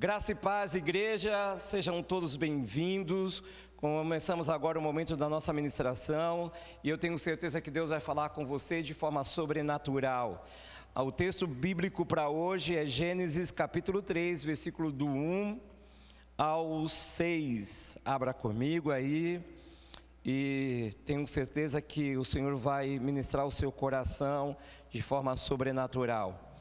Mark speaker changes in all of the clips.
Speaker 1: Graça e paz, igreja, sejam todos bem-vindos. Começamos agora o momento da nossa ministração e eu tenho certeza que Deus vai falar com você de forma sobrenatural. O texto bíblico para hoje é Gênesis capítulo 3, versículo do 1 ao 6. Abra comigo aí e tenho certeza que o Senhor vai ministrar o seu coração de forma sobrenatural.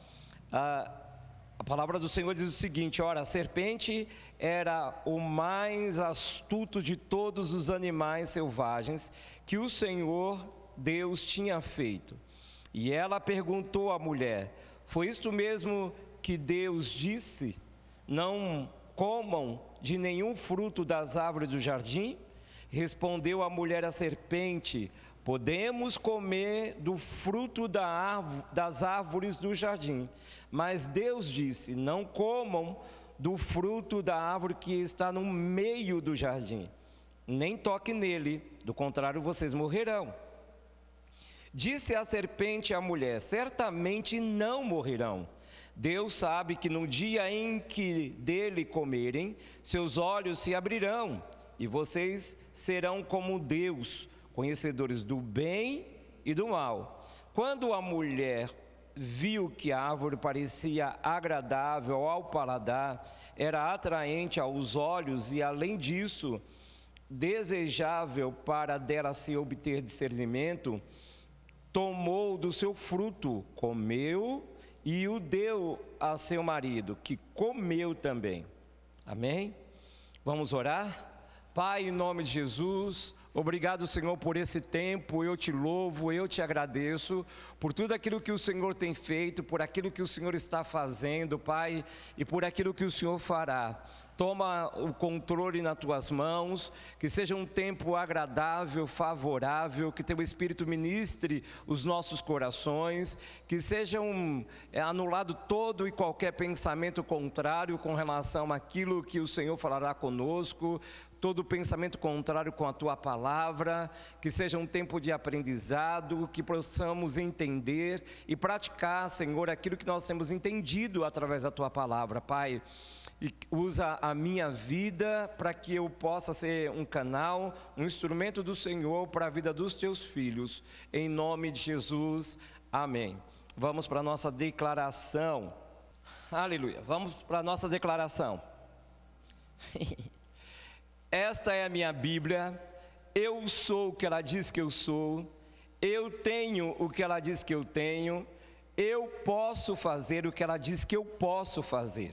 Speaker 1: A palavra do Senhor diz o seguinte: ora, a serpente era o mais astuto de todos os animais selvagens que o Senhor Deus tinha feito. E ela perguntou à mulher: foi isto mesmo que Deus disse? Não comam de nenhum fruto das árvores do jardim? Respondeu a mulher à serpente: podemos comer do fruto das árvores do jardim. Mas Deus disse: não comam do fruto da árvore que está no meio do jardim, nem toquem nele, do contrário vocês morrerão. Disse a serpente à mulher: certamente não morrerão. Deus sabe que no dia em que dele comerem, seus olhos se abrirão, e vocês serão como Deus, conhecedores do bem e do mal. Quando a mulher viu que a árvore parecia agradável ao paladar, era atraente aos olhos e, além disso, desejável para dela se obter discernimento, tomou do seu fruto, comeu e o deu a seu marido, que comeu também. Amém? Vamos orar? Pai, em nome de Jesus, obrigado, Senhor, por esse tempo. Eu te louvo, eu te agradeço por tudo aquilo que o Senhor tem feito, por aquilo que o Senhor está fazendo, Pai, e por aquilo que o Senhor fará. Toma o controle nas tuas mãos, que seja um tempo agradável, favorável, que teu Espírito ministre os nossos corações, que seja anulado todo e qualquer pensamento contrário com relação àquilo que o Senhor falará conosco, todo pensamento contrário com a tua palavra, que seja um tempo de aprendizado, que possamos entender e praticar, Senhor, aquilo que nós temos entendido através da tua palavra, Pai. E usa a minha vida para que eu possa ser um canal, um instrumento do Senhor para a vida dos teus filhos, em nome de Jesus, amém. Vamos para a nossa declaração, aleluia, vamos para a nossa declaração. Esta é a minha Bíblia, eu sou o que ela diz que eu sou, eu tenho o que ela diz que eu tenho, eu posso fazer o que ela diz que eu posso fazer.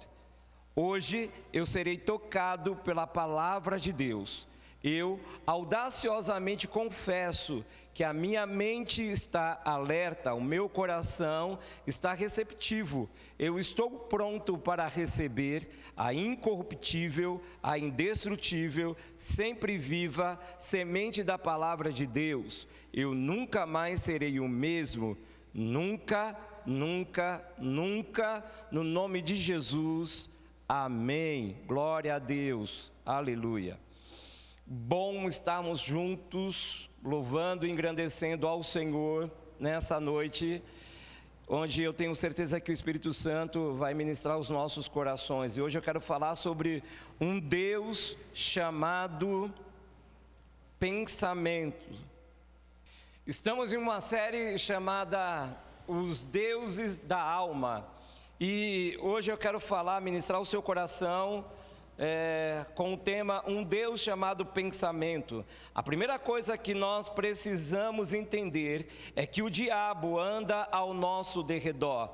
Speaker 1: Hoje eu serei tocado pela palavra de Deus. Eu audaciosamente confesso que a minha mente está alerta, o meu coração está receptivo. Eu estou pronto para receber a incorruptível, a indestrutível, sempre viva semente da palavra de Deus. Eu nunca mais serei o mesmo, nunca, nunca, nunca, no nome de Jesus. Amém, glória a Deus, aleluia. Bom estarmos juntos, louvando e engrandecendo ao Senhor nessa noite, onde eu tenho certeza que o Espírito Santo vai ministrar os nossos corações. E hoje eu quero falar sobre um Deus chamado pensamento. Estamos em uma série chamada Os Deuses da Alma. E hoje eu quero ministrar o seu coração com o tema Um Deus chamado pensamento. A primeira coisa que nós precisamos entender é que o diabo anda ao nosso derredor.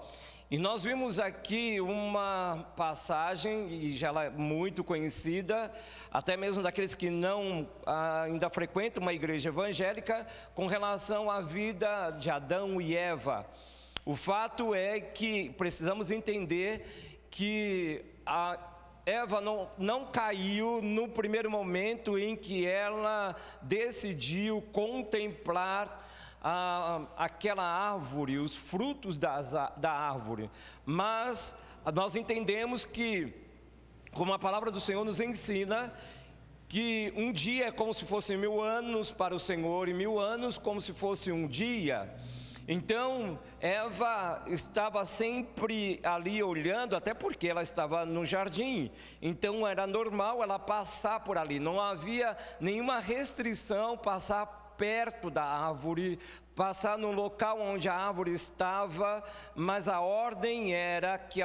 Speaker 1: E nós vimos aqui uma passagem, e já ela é muito conhecida, até mesmo daqueles que não ainda frequentam uma igreja evangélica, com relação à vida de Adão e Eva. O fato é que precisamos entender que a Eva não caiu no primeiro momento em que ela decidiu contemplar aquela árvore, os frutos da árvore. Mas nós entendemos que, como a palavra do Senhor nos ensina, que um dia é como se fosse 1000 anos para o Senhor e 1000 anos como se fosse um dia. Então, Eva estava sempre ali olhando, até porque ela estava no jardim. Então, era normal ela passar por ali. Não havia nenhuma restrição passar perto da árvore, passar no local onde a árvore estava, mas a ordem era que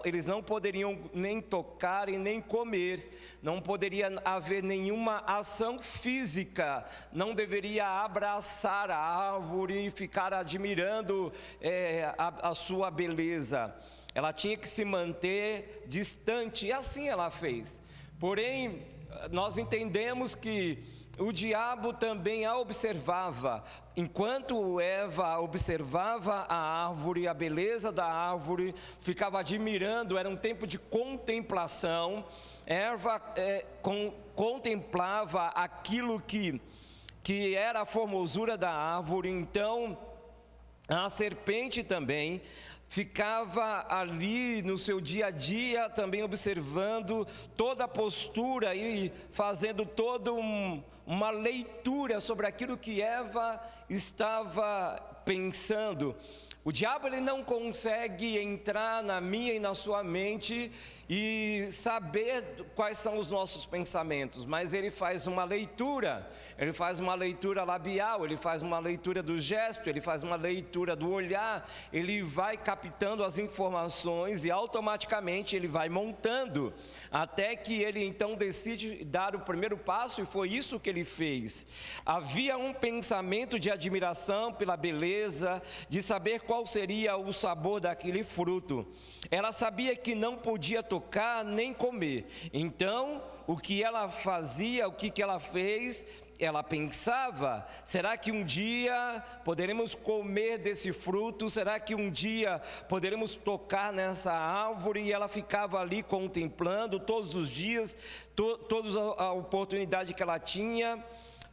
Speaker 1: eles não poderiam nem tocar e nem comer, não poderia haver nenhuma ação física, não deveria abraçar a árvore e ficar admirando a sua beleza. Ela tinha que se manter distante, e assim ela fez. Porém, nós entendemos que o diabo também a observava. Enquanto Eva observava a árvore, a beleza da árvore, ficava admirando, era um tempo de contemplação. Eva contemplava aquilo que era a formosura da árvore. Então, a serpente também ficava ali no seu dia a dia também observando toda a postura e fazendo toda uma leitura sobre aquilo que Eva estava pensando. O diabo ele não consegue entrar na minha e na sua mente e saber quais são os nossos pensamentos, mas ele faz uma leitura labial, ele faz uma leitura do gesto, ele faz uma leitura do olhar, ele vai captando as informações e automaticamente ele vai montando, até que ele então decide dar o primeiro passo, e foi isso que ele fez. Havia um pensamento de admiração pela beleza, de saber qual seria o sabor daquele fruto. Ela sabia que não podia tocar nem comer. Então, o que ela fazia, o que ela fez? Ela pensava: será que um dia poderemos comer desse fruto? Será que um dia poderemos tocar nessa árvore? E ela ficava ali contemplando todos os dias, toda a oportunidade que ela tinha,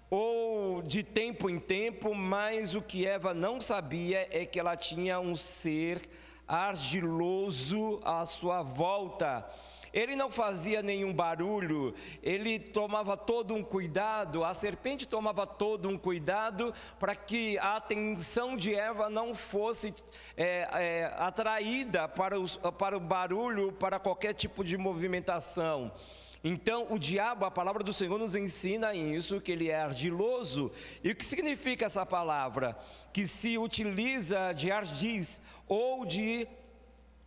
Speaker 1: ou de tempo em tempo. Mas o que Eva não sabia é que ela tinha um ser argiloso à sua volta. Ele não fazia nenhum barulho, ele tomava todo um cuidado, a serpente tomava todo um cuidado para que a atenção de Eva não fosse atraída para o barulho, para qualquer tipo de movimentação. Então, o diabo, a palavra do Senhor nos ensina isso, que ele é argiloso. E o que significa essa palavra? Que se utiliza de ardis ou de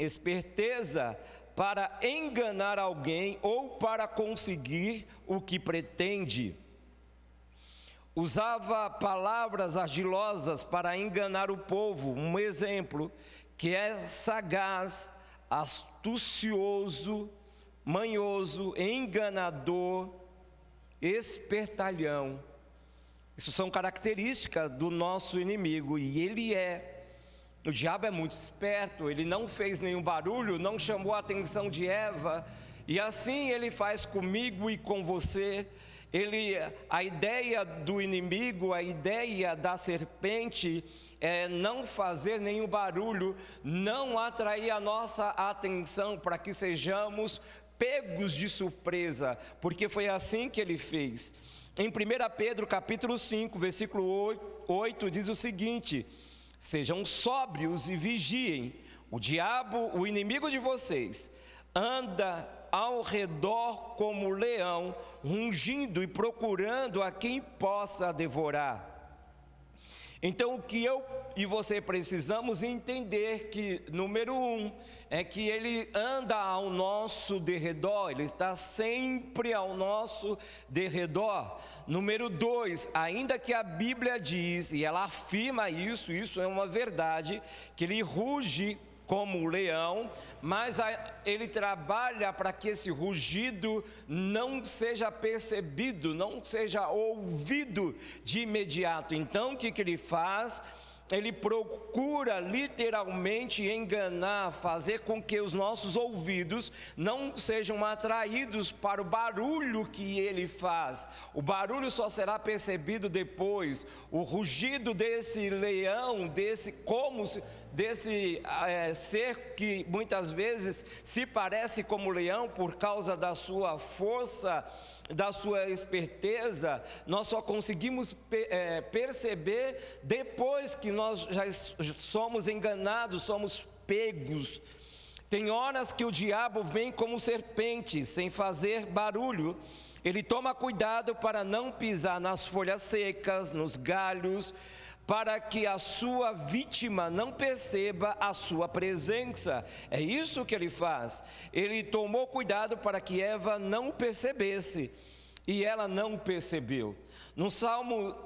Speaker 1: esperteza para enganar alguém ou para conseguir o que pretende. Usava palavras argilosas para enganar o povo. Um exemplo, que é sagaz, astucioso, manhoso, enganador, espertalhão. Isso são características do nosso inimigo, e o diabo é muito esperto. Ele não fez nenhum barulho, não chamou a atenção de Eva, e assim ele faz comigo e com você. A ideia do inimigo, a ideia da serpente é não fazer nenhum barulho, não atrair a nossa atenção para que sejamos pegos de surpresa, porque foi assim que ele fez. Em 1 Pedro capítulo 5, versículo 8, diz o seguinte: sejam sóbrios e vigiem. O diabo, o inimigo de vocês, anda ao redor como leão, rugindo e procurando a quem possa devorar. Então, o que eu e você precisamos entender que, número 1, é que ele anda ao nosso derredor, ele está sempre ao nosso derredor. Número 2, ainda que a Bíblia diz, e ela afirma isso é uma verdade, que ele ruge como um leão, mas ele trabalha para que esse rugido não seja percebido, não seja ouvido de imediato. Então, o que ele faz? Ele procura literalmente enganar, fazer com que os nossos ouvidos não sejam atraídos para o barulho que ele faz. O barulho só será percebido depois. O rugido desse leão, desse ser que muitas vezes se parece como leão por causa da sua força, da sua esperteza, nós só conseguimos perceber depois que nós já somos enganados, somos pegos. Tem horas que o diabo vem como serpente, sem fazer barulho. Ele toma cuidado para não pisar nas folhas secas, nos galhos, para que a sua vítima não perceba a sua presença. É isso que ele faz. Ele tomou cuidado para que Eva não o percebesse, e ela não o percebeu. No Salmo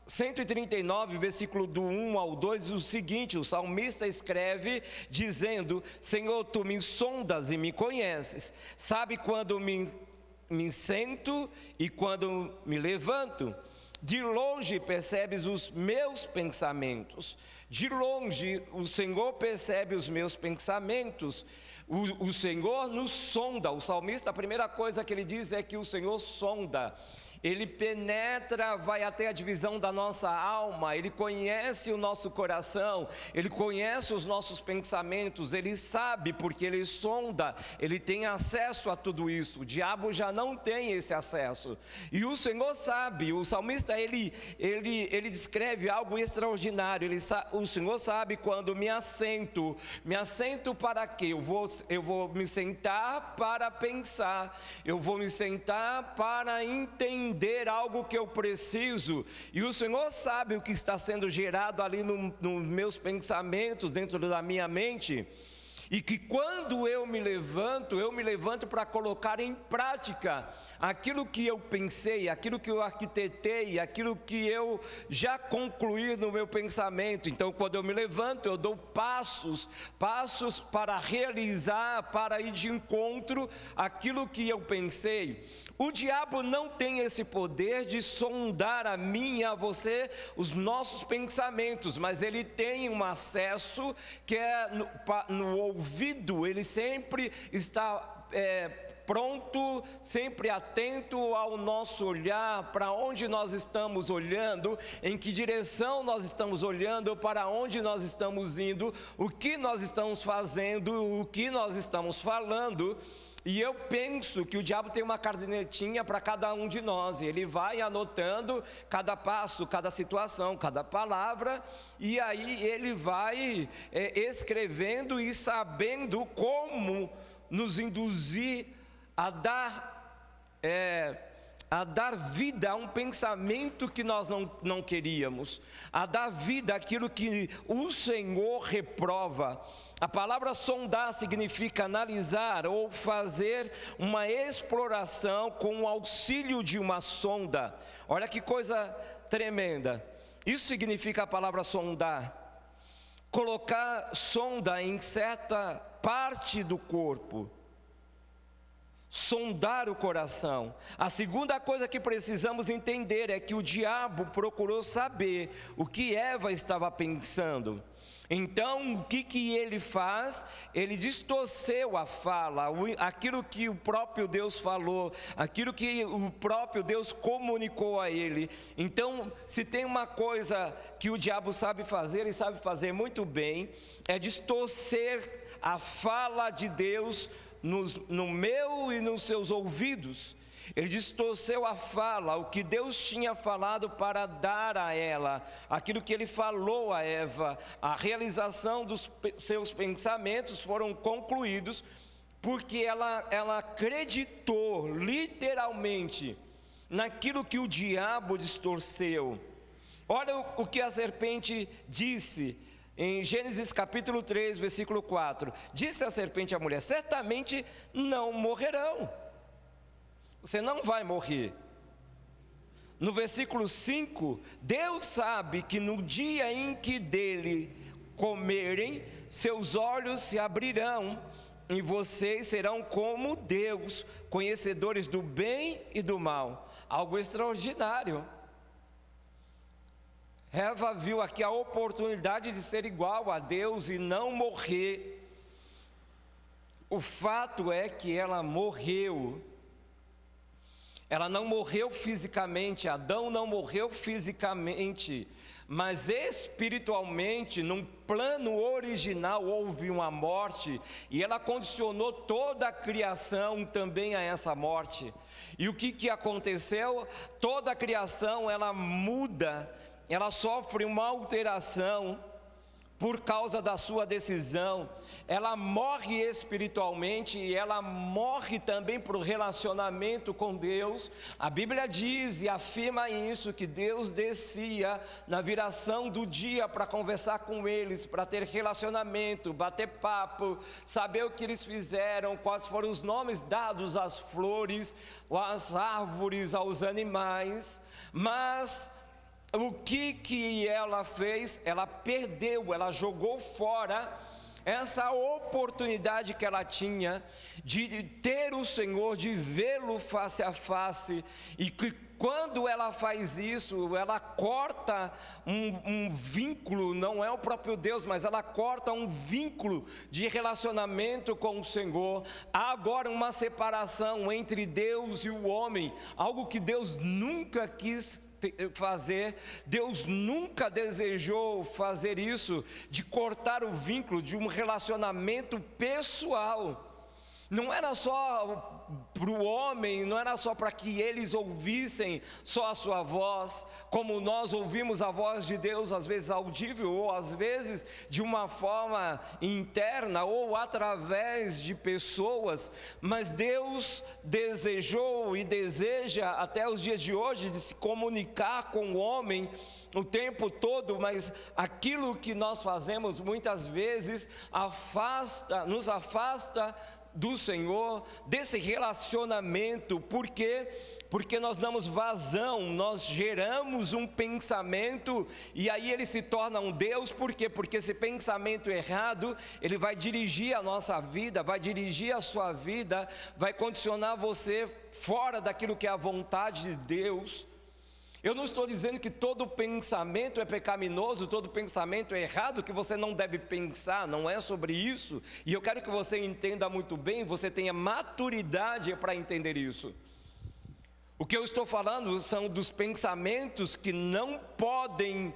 Speaker 1: 139, versículo do 1 ao 2, o seguinte: o salmista escreve dizendo: Senhor, tu me sondas e me conheces, sabe quando me sento e quando me levanto. De longe percebes os meus pensamentos. De longe o Senhor percebe os meus pensamentos. O Senhor nos sonda. O salmista, a primeira coisa que ele diz é que o Senhor sonda. Ele penetra, vai até a divisão da nossa alma, Ele conhece o nosso coração, Ele conhece os nossos pensamentos, Ele sabe porque Ele sonda, Ele tem acesso a tudo isso. O diabo já não tem esse acesso, e o Senhor sabe. O salmista, ele descreve algo extraordinário. O Senhor sabe quando me assento para quê? Eu vou me sentar para pensar, eu vou me sentar para entender algo que eu preciso, e o Senhor sabe o que está sendo gerado ali nos meus pensamentos, dentro da minha mente, e que quando eu me levanto para colocar em prática aquilo que eu pensei, aquilo que eu arquitetei, aquilo que eu já concluí no meu pensamento. Então, quando eu me levanto, eu dou passos para realizar, para ir de encontro àquilo que eu pensei. O diabo não tem esse poder de sondar a mim e a você os nossos pensamentos, mas ele tem um acesso que é no ouvido. Ele sempre está pronto, sempre atento ao nosso olhar, para onde nós estamos olhando, em que direção nós estamos olhando, para onde nós estamos indo, o que nós estamos fazendo, o que nós estamos falando. E eu penso que o diabo tem uma cadernetinha para cada um de nós, e ele vai anotando cada passo, cada situação, cada palavra, e aí ele vai escrevendo e sabendo como nos induzir a dar vida a um pensamento que nós não queríamos, a dar vida àquilo que o Senhor reprova. A palavra sondar significa analisar ou fazer uma exploração com o auxílio de uma sonda. Olha que coisa tremenda. Isso significa a palavra sondar. Colocar sonda em certa parte do corpo. Sondar o coração. A segunda coisa que precisamos entender é que o diabo procurou saber o que Eva estava pensando. Então, o que ele faz? Ele distorceu a fala, aquilo que o próprio Deus falou, aquilo que o próprio Deus comunicou a ele. Então, se tem uma coisa que o diabo sabe fazer, ele sabe fazer muito bem, é distorcer a fala de Deus no meu e nos seus ouvidos. Ele distorceu a fala, o que Deus tinha falado para dar a ela, aquilo que ele falou a Eva. A realização dos seus pensamentos foram concluídos, porque ela acreditou literalmente naquilo que o diabo distorceu. Olha o que a serpente disse em Gênesis capítulo 3, versículo 4. Disse a serpente à mulher: certamente não morrerão. Você não vai morrer. No versículo 5, Deus sabe que no dia em que dele comerem, seus olhos se abrirão, e vocês serão como Deus, conhecedores do bem e do mal. Algo extraordinário. Eva viu aqui a oportunidade de ser igual a Deus e não morrer. O fato é que ela morreu. Ela não morreu fisicamente, Adão não morreu fisicamente, mas espiritualmente, num plano original, houve uma morte, e ela condicionou toda a criação também a essa morte. E o que aconteceu? Toda a criação, ela muda, ela sofre uma alteração, por causa da sua decisão. Ela morre espiritualmente e ela morre também para o relacionamento com Deus. A Bíblia diz e afirma isso, que Deus descia na viração do dia para conversar com eles, para ter relacionamento, bater papo, saber o que eles fizeram, quais foram os nomes dados às flores, às árvores, aos animais. Mas o que ela fez? Ela perdeu, ela jogou fora essa oportunidade que ela tinha de ter o Senhor, de vê-lo face a face. E que quando ela faz isso, ela corta um vínculo, não é o próprio Deus, mas ela corta um vínculo de relacionamento com o Senhor. Há agora uma separação entre Deus e o homem, algo que Deus nunca quis fazer. Deus nunca desejou fazer isso, de cortar o vínculo de um relacionamento pessoal. Não era só para o homem, não era só para que eles ouvissem só a sua voz, como nós ouvimos a voz de Deus, às vezes audível, ou às vezes de uma forma interna, ou através de pessoas, mas Deus desejou e deseja até os dias de hoje de se comunicar com o homem o tempo todo, mas aquilo que nós fazemos muitas vezes nos afasta do Senhor, desse relacionamento. Por quê? Porque nós damos vazão, nós geramos um pensamento e aí ele se torna um Deus. Por quê? Porque esse pensamento errado, ele vai dirigir a nossa vida, vai dirigir a sua vida, vai condicionar você fora daquilo que é a vontade de Deus. Eu não estou dizendo que todo pensamento é pecaminoso, todo pensamento é errado, que você não deve pensar, não é sobre isso. E eu quero que você entenda muito bem, você tenha maturidade para entender isso. O que eu estou falando são dos pensamentos que não podem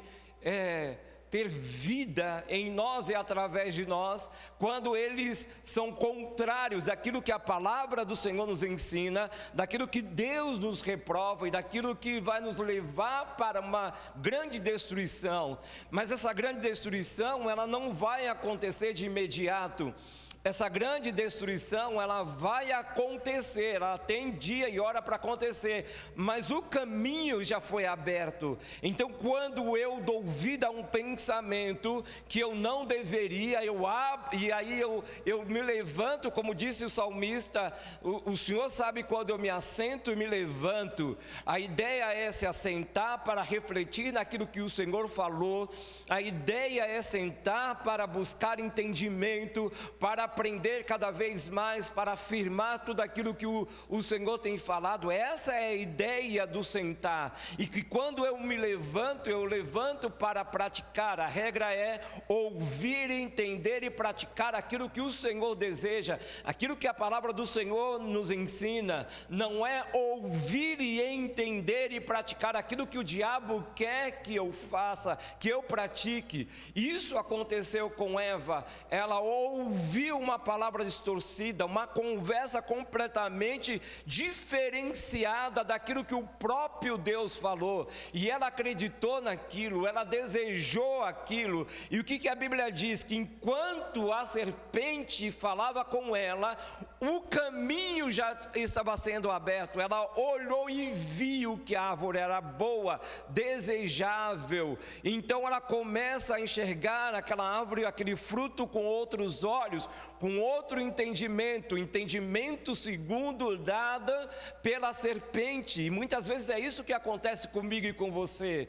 Speaker 1: ter vida em nós e através de nós, quando eles são contrários daquilo que a palavra do Senhor nos ensina, daquilo que Deus nos reprova e daquilo que vai nos levar para uma grande destruição. Mas essa grande destruição, ela não vai acontecer de imediato. Essa grande destruição, ela vai acontecer, ela tem dia e hora para acontecer, mas o caminho já foi aberto. Então, quando eu dou vida a um pensamento que eu não deveria, eu abro, e aí eu me levanto, como disse o salmista, o Senhor sabe quando eu me assento e me levanto. A ideia é se assentar para refletir naquilo que o Senhor falou, a ideia é sentar para buscar entendimento, para aprender cada vez mais, para afirmar tudo aquilo que o Senhor tem falado. Essa é a ideia do sentar, e que quando eu me levanto, eu levanto para praticar. A regra é ouvir, entender e praticar aquilo que o Senhor deseja, aquilo que a palavra do Senhor nos ensina. Não é ouvir e entender e praticar aquilo que o diabo quer que eu faça, que eu pratique. Isso aconteceu com Eva. Ela ouviu uma palavra distorcida, uma conversa completamente diferenciada daquilo que o próprio Deus falou, e ela acreditou naquilo, ela desejou aquilo. E o que a Bíblia diz? Que enquanto a serpente falava com ela, o caminho já estava sendo aberto. Ela olhou e viu que a árvore era boa, desejável. Então ela começa a enxergar aquela árvore, aquele fruto com outros olhos, com outro entendimento segundo dada pela serpente. E muitas vezes é isso que acontece comigo e com você.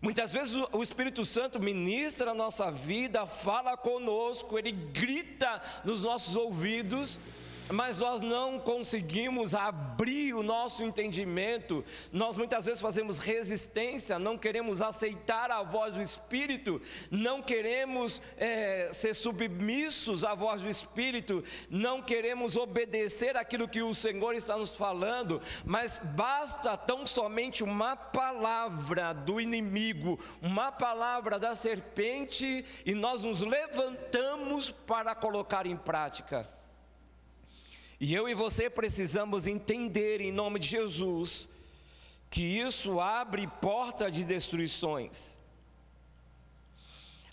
Speaker 1: Muitas vezes o Espírito Santo ministra a nossa vida, fala conosco, ele grita nos nossos ouvidos, mas nós não conseguimos abrir o nosso entendimento. Nós muitas vezes fazemos resistência, não queremos aceitar a voz do Espírito, não queremos ser submissos à voz do Espírito, não queremos obedecer aquilo que o Senhor está nos falando, mas basta tão somente uma palavra do inimigo, uma palavra da serpente, e nós nos levantamos para colocar em prática. E eu e você precisamos entender, em nome de Jesus, que isso abre porta de destruições.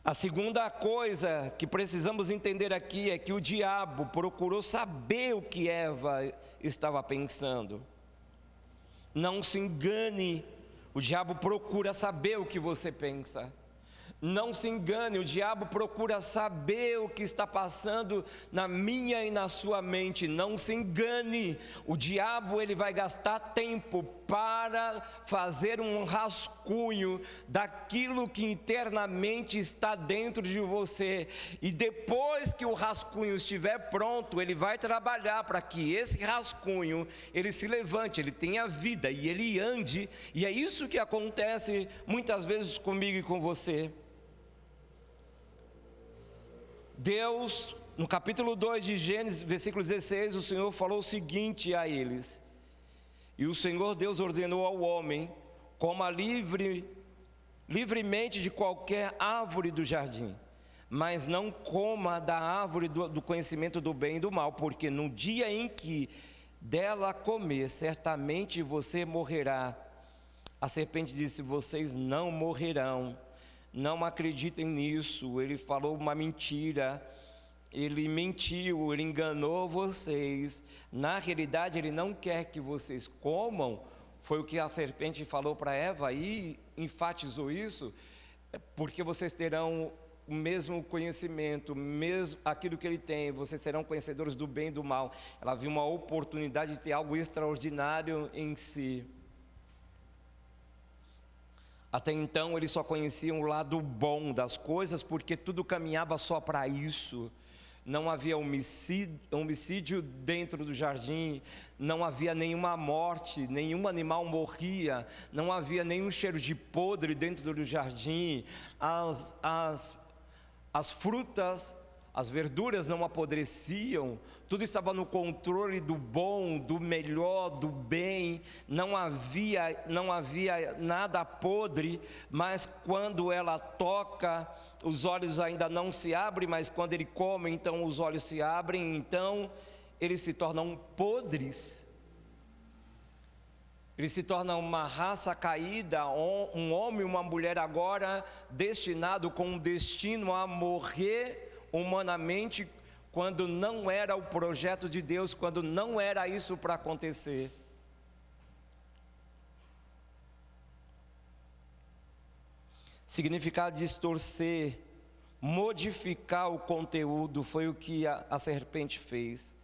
Speaker 1: A segunda coisa que precisamos entender aqui é que o diabo procurou saber o que Eva estava pensando. Não se engane, o diabo procura saber o que você pensa. Não se engane, o diabo procura saber o que está passando na minha e na sua mente. Não se engane, o diabo ele vai gastar tempo para fazer um rascunho daquilo que internamente está dentro de você. E depois que o rascunho estiver pronto, ele vai trabalhar para que esse rascunho, ele se levante, ele tenha vida e ele ande. E é isso que acontece muitas vezes comigo e com você. Deus, no capítulo 2 de Gênesis, versículo 16, o Senhor falou o seguinte a eles: e o Senhor Deus ordenou ao homem, coma livremente de qualquer árvore do jardim, mas não coma da árvore do conhecimento do bem e do mal, porque no dia em que dela comer, certamente você morrerá. A serpente disse: vocês não morrerão. Não acreditem nisso, ele falou uma mentira, ele mentiu, ele enganou vocês. Na realidade, ele não quer que vocês comam. Foi o que a serpente falou para Eva e enfatizou isso, porque vocês terão o mesmo conhecimento, mesmo aquilo que ele tem, vocês serão conhecedores do bem e do mal. Ela viu uma oportunidade de ter algo extraordinário em si. Até então eles só conheciam o lado bom das coisas, porque tudo caminhava só para isso. Não havia homicídio dentro do jardim, não havia nenhuma morte, nenhum animal morria, não havia nenhum cheiro de podre dentro do jardim, as frutas, as verduras não apodreciam, tudo estava no controle do bom, do melhor, do bem, não havia nada podre. Mas quando ela toca, os olhos ainda não se abrem, mas quando ele come, então os olhos se abrem, então eles se tornam podres. Ele se torna uma raça caída, um homem e uma mulher agora destinado com um destino a morrer humanamente, quando não era o projeto de Deus, quando não era isso para acontecer. Significar distorcer, modificar o conteúdo, foi o que a serpente fez.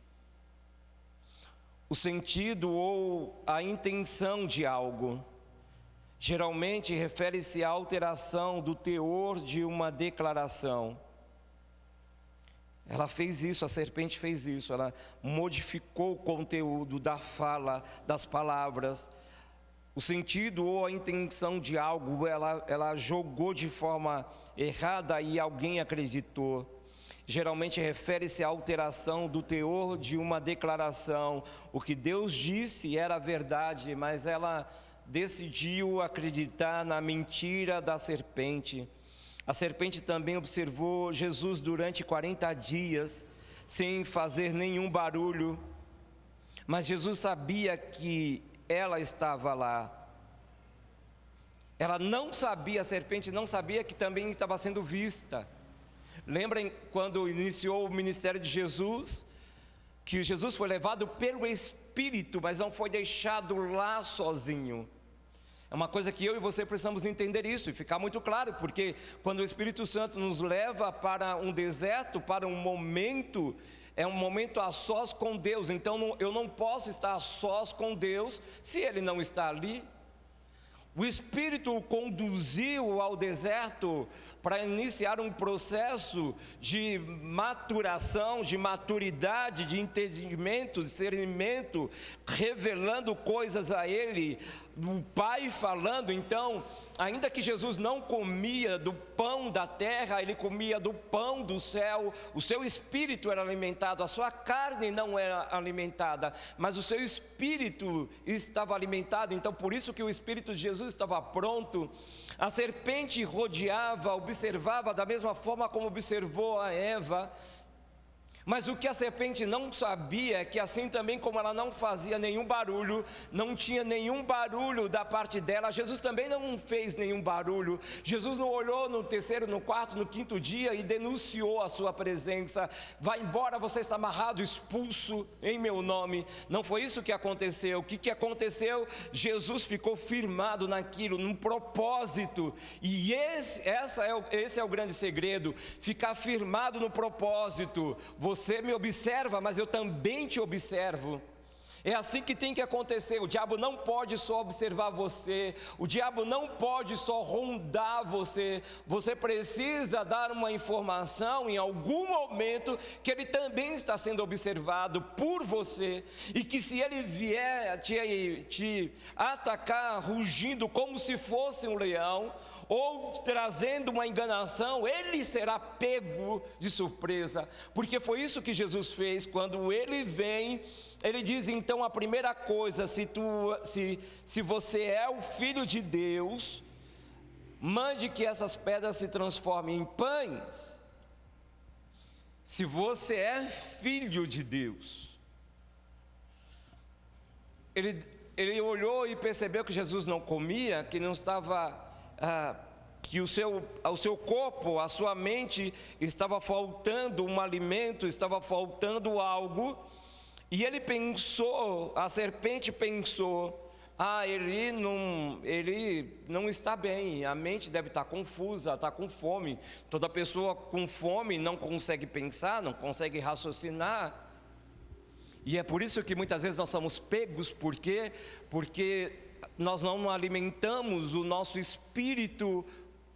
Speaker 1: O sentido ou a intenção de algo, geralmente refere-se à alteração do teor de uma declaração. Ela fez isso, a serpente fez isso, ela modificou o conteúdo da fala, das palavras. O sentido ou a intenção de algo, ela jogou de forma errada e alguém acreditou. Geralmente refere-se à alteração do teor de uma declaração. O que Deus disse era verdade, mas ela decidiu acreditar na mentira da serpente. A serpente também observou Jesus durante 40 dias, sem fazer nenhum barulho, mas Jesus sabia que ela estava lá. Ela não sabia, a serpente não sabia que também estava sendo vista. Lembrem quando iniciou o ministério de Jesus, que Jesus foi levado pelo Espírito, mas não foi deixado lá sozinho. É uma coisa que eu e você precisamos entender isso e ficar muito claro, porque quando o Espírito Santo nos leva para um deserto, para um momento, é um momento a sós com Deus. Então eu não posso estar a sós com Deus se Ele não está ali. O Espírito o conduziu ao deserto para iniciar um processo de maturação, de maturidade, de entendimento, de discernimento, revelando coisas a ele, o Pai falando. Então, ainda que Jesus não comia do pão da terra, ele comia do pão do céu. O seu espírito era alimentado, a sua carne não era alimentada, mas o seu espírito estava alimentado. Então, por isso que o espírito de Jesus estava pronto. A serpente rodeava, observava da mesma forma como observou a Eva. Mas o que a serpente não sabia é que, assim também como ela não fazia nenhum barulho, não tinha nenhum barulho da parte dela, Jesus também não fez nenhum barulho. Jesus não olhou no terceiro, no quarto, no quinto dia e denunciou a sua presença. Vai embora, você está amarrado, expulso em meu nome. Não foi isso que aconteceu. O que aconteceu? Jesus ficou firmado naquilo, num propósito. E esse é o grande segredo, ficar firmado no propósito. Você me observa, mas eu também te observo. É assim que tem que acontecer. O diabo não pode só observar você, o diabo não pode só rondar você. Você precisa dar uma informação em algum momento que ele também está sendo observado por você, e que se ele vier te atacar rugindo como se fosse um leão, ou trazendo uma enganação, ele será pego de surpresa, porque foi isso que Jesus fez. Quando ele vem, ele diz: então a primeira coisa, se você é o Filho de Deus, mande que essas pedras se transformem em pães. Se você é Filho de Deus. Ele olhou e percebeu que Jesus não comia, que não estava... que o seu corpo, a sua mente estava faltando um alimento, estava faltando algo, e ele pensou, a serpente pensou: ele não está bem, a mente deve estar confusa, está com fome. Toda pessoa com fome não consegue pensar, não consegue raciocinar. E é por isso que muitas vezes nós somos pegos, porque nós não alimentamos o nosso espírito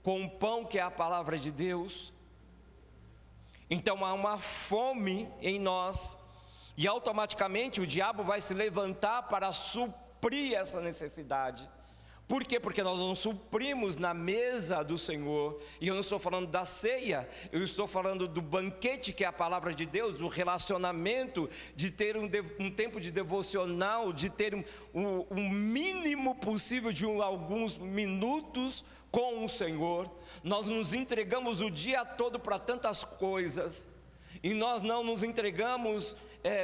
Speaker 1: com o pão que é a palavra de Deus. Então há uma fome em nós, e automaticamente o diabo vai se levantar para suprir essa necessidade. Por quê? Porque nós não suprimos na mesa do Senhor. E eu não estou falando da ceia, eu estou falando do banquete, que é a palavra de Deus, do relacionamento, de ter um tempo de devocional, de ter um mínimo possível de alguns minutos com o Senhor. Nós nos entregamos o dia todo para tantas coisas, e nós não nos entregamos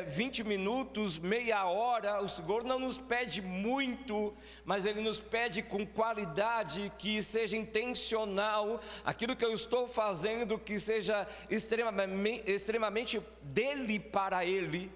Speaker 1: 20 minutos, meia hora. O Senhor não nos pede muito, mas Ele nos pede com qualidade, que seja intencional, aquilo que eu estou fazendo, que seja extremamente dele para Ele.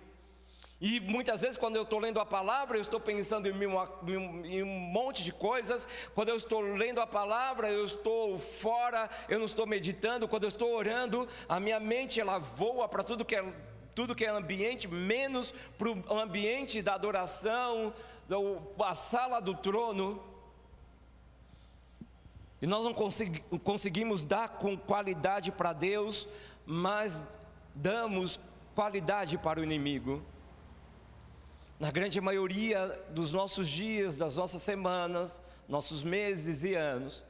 Speaker 1: E muitas vezes, quando eu estou lendo a palavra, eu estou pensando em um monte de coisas. Quando eu estou lendo a palavra, eu estou fora, eu não estou meditando. Quando eu estou orando, a minha mente ela voa para tudo que é ambiente, menos para o ambiente da adoração, a sala do trono. E nós não conseguimos dar com qualidade para Deus, mas damos qualidade para o inimigo. Na grande maioria dos nossos dias, das nossas semanas, nossos meses e anos,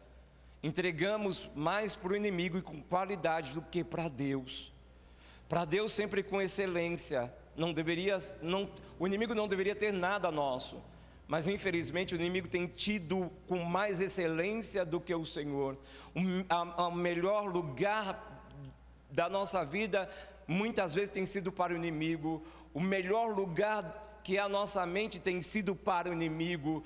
Speaker 1: entregamos mais para o inimigo e com qualidade do que para Deus. Para Deus sempre com excelência. O inimigo não deveria ter nada nosso, mas infelizmente o inimigo tem tido com mais excelência do que o Senhor. O melhor lugar da nossa vida muitas vezes tem sido para o inimigo. O melhor lugar que a nossa mente tem sido para o inimigo.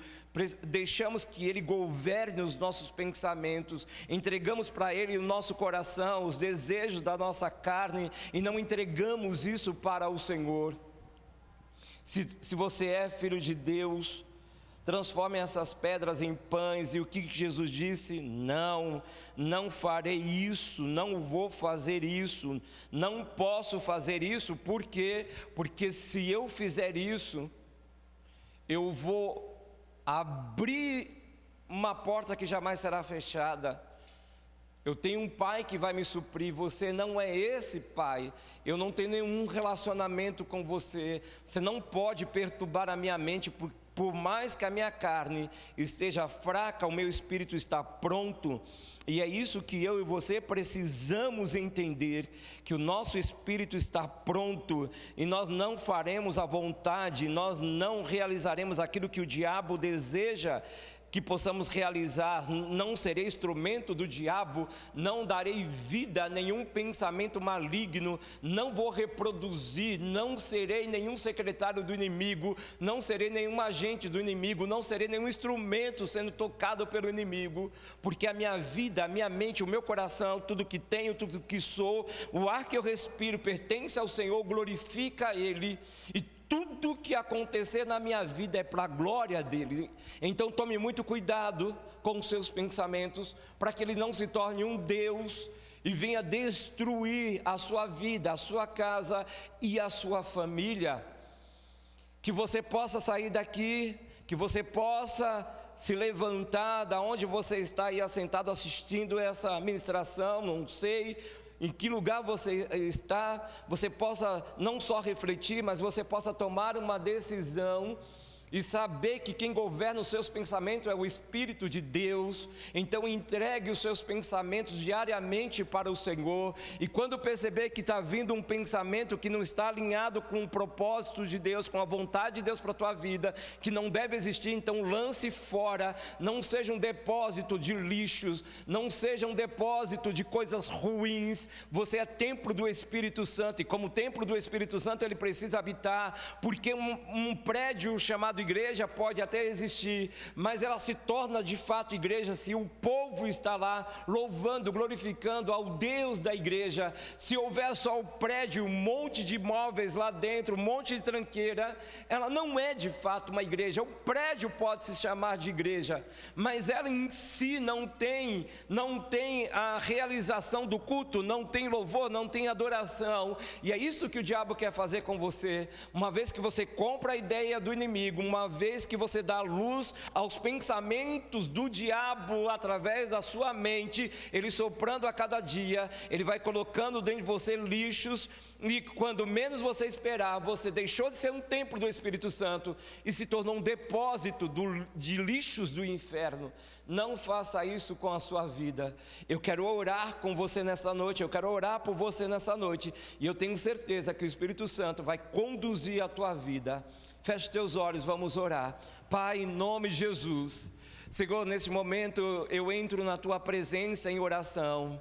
Speaker 1: Deixamos que ele governe os nossos pensamentos, entregamos para ele o nosso coração, os desejos da nossa carne, e não entregamos isso para o Senhor. Se você é filho de Deus, transforme essas pedras em pães. E o que Jesus disse? Não farei isso, não vou fazer isso, não posso fazer isso. Por quê? Porque se eu fizer isso, eu vou abrir uma porta que jamais será fechada. Eu tenho um pai que vai me suprir, você não é esse pai. Eu não tenho nenhum relacionamento com você. Você não pode perturbar a minha mente, por mais que a minha carne esteja fraca, o meu espírito está pronto. E é isso que eu e você precisamos entender, que o nosso espírito está pronto, e nós não faremos a vontade, nós não realizaremos aquilo que o diabo deseja que possamos realizar. Não serei instrumento do diabo, não darei vida a nenhum pensamento maligno, não vou reproduzir, não serei nenhum secretário do inimigo, não serei nenhum agente do inimigo, não serei nenhum instrumento sendo tocado pelo inimigo, porque a minha vida, a minha mente, o meu coração, tudo que tenho, tudo que sou, o ar que eu respiro pertence ao Senhor, glorifica a Ele, e tudo que acontecer na minha vida é para a glória dEle. Então tome muito cuidado com os seus pensamentos, para que ele não se torne um Deus e venha destruir a sua vida, a sua casa e a sua família. Que você possa sair daqui, que você possa se levantar da onde você está aí assentado assistindo essa ministração, não sei em que lugar você está, você possa não só refletir, mas você possa tomar uma decisão e saber que quem governa os seus pensamentos é o Espírito de Deus. Então entregue os seus pensamentos diariamente para o Senhor, e quando perceber que está vindo um pensamento que não está alinhado com o propósito de Deus, com a vontade de Deus para a tua vida, que não deve existir, então lance fora. Não seja um depósito de lixos, não seja um depósito de coisas ruins. Você é templo do Espírito Santo, e como templo do Espírito Santo ele precisa habitar, porque um prédio chamado igreja pode até existir, mas ela se torna de fato igreja se o povo está lá louvando, glorificando ao Deus da igreja. Se houver só o prédio, um monte de móveis lá dentro, um monte de tranqueira, ela não é de fato uma igreja. O prédio pode se chamar de igreja, mas ela em si não tem a realização do culto, não tem louvor, não tem adoração. E é isso que o diabo quer fazer com você. Uma vez que você compra a ideia do inimigo, uma vez que você dá luz aos pensamentos do diabo através da sua mente, ele soprando a cada dia, ele vai colocando dentro de você lixos, e quando menos você esperar, você deixou de ser um templo do Espírito Santo e se tornou um depósito de lixos do inferno. Não faça isso com a sua vida. Eu quero orar com você nessa noite, eu quero orar por você nessa noite, e eu tenho certeza que o Espírito Santo vai conduzir a tua vida. Feche teus olhos, vamos orar. Pai, em nome de Jesus, Senhor, nesse momento eu entro na tua presença em oração,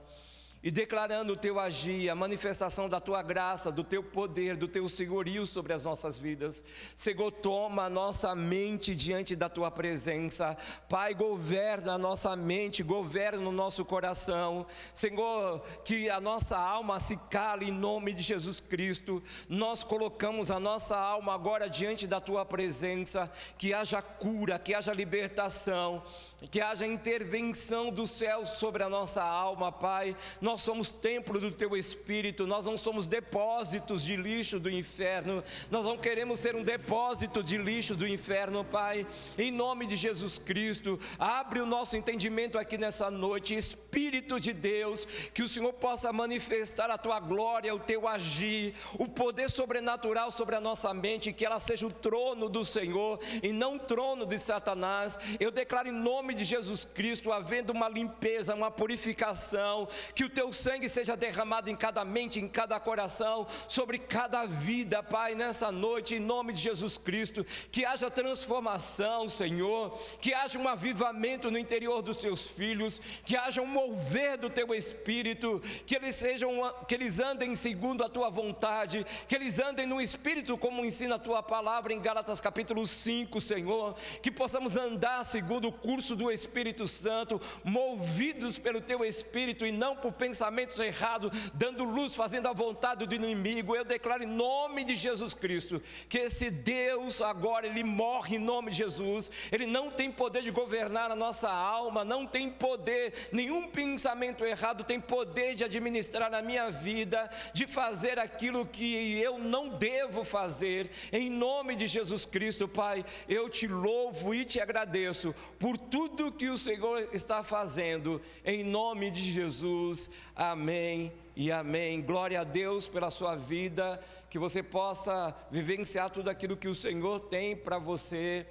Speaker 1: e declarando o teu agir, a manifestação da tua graça, do teu poder, do teu senhorio sobre as nossas vidas. Senhor, toma a nossa mente diante da tua presença. Pai, governa a nossa mente, governa o nosso coração. Senhor, que a nossa alma se cale em nome de Jesus Cristo. Nós colocamos a nossa alma agora diante da tua presença. Que haja cura, que haja libertação, que haja intervenção do céu sobre a nossa alma, Pai. Nós somos templo do teu Espírito, nós não somos depósitos de lixo do inferno, nós não queremos ser um depósito de lixo do inferno, Pai. Em nome de Jesus Cristo, abre o nosso entendimento aqui nessa noite, Espírito de Deus, que o Senhor possa manifestar a tua glória, o teu agir, o poder sobrenatural sobre a nossa mente, que ela seja o trono do Senhor e não o trono de Satanás. Eu declaro em nome de Jesus Cristo, havendo uma limpeza, uma purificação, que o teu sangue seja derramado em cada mente, em cada coração, sobre cada vida, Pai, nessa noite, em nome de Jesus Cristo. Que haja transformação, Senhor, que haja um avivamento no interior dos teus filhos, que haja um mover do teu Espírito, que eles andem segundo a tua vontade, que eles andem no Espírito, como ensina a tua palavra em Gálatas capítulo 5, Senhor. Que possamos andar segundo o curso do Espírito Santo, movidos pelo teu Espírito e não por pensamentos pensamentos errados, dando luz, fazendo a vontade do inimigo. Eu declaro em nome de Jesus Cristo, que esse Deus agora, ele morre em nome de Jesus. Ele não tem poder de governar a nossa alma, não tem poder, nenhum pensamento errado tem poder de administrar na minha vida, de fazer aquilo que eu não devo fazer. Em nome de Jesus Cristo, Pai, eu te louvo e te agradeço por tudo que o Senhor está fazendo, em nome de Jesus, amém e amém. Glória a Deus pela sua vida, que você possa vivenciar tudo aquilo que o Senhor tem para você.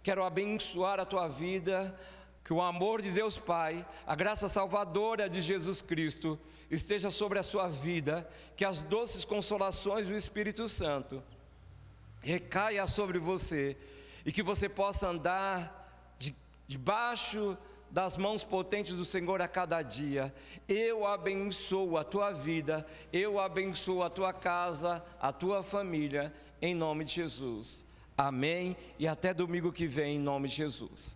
Speaker 1: Quero abençoar a tua vida, que o amor de Deus Pai, a graça salvadora de Jesus Cristo esteja sobre a sua vida, que as doces consolações do Espírito Santo recaia sobre você, e que você possa andar debaixo das mãos potentes do Senhor a cada dia. Eu abençoo a tua vida, eu abençoo a tua casa, a tua família, em nome de Jesus. Amém, e até domingo que vem, em nome de Jesus.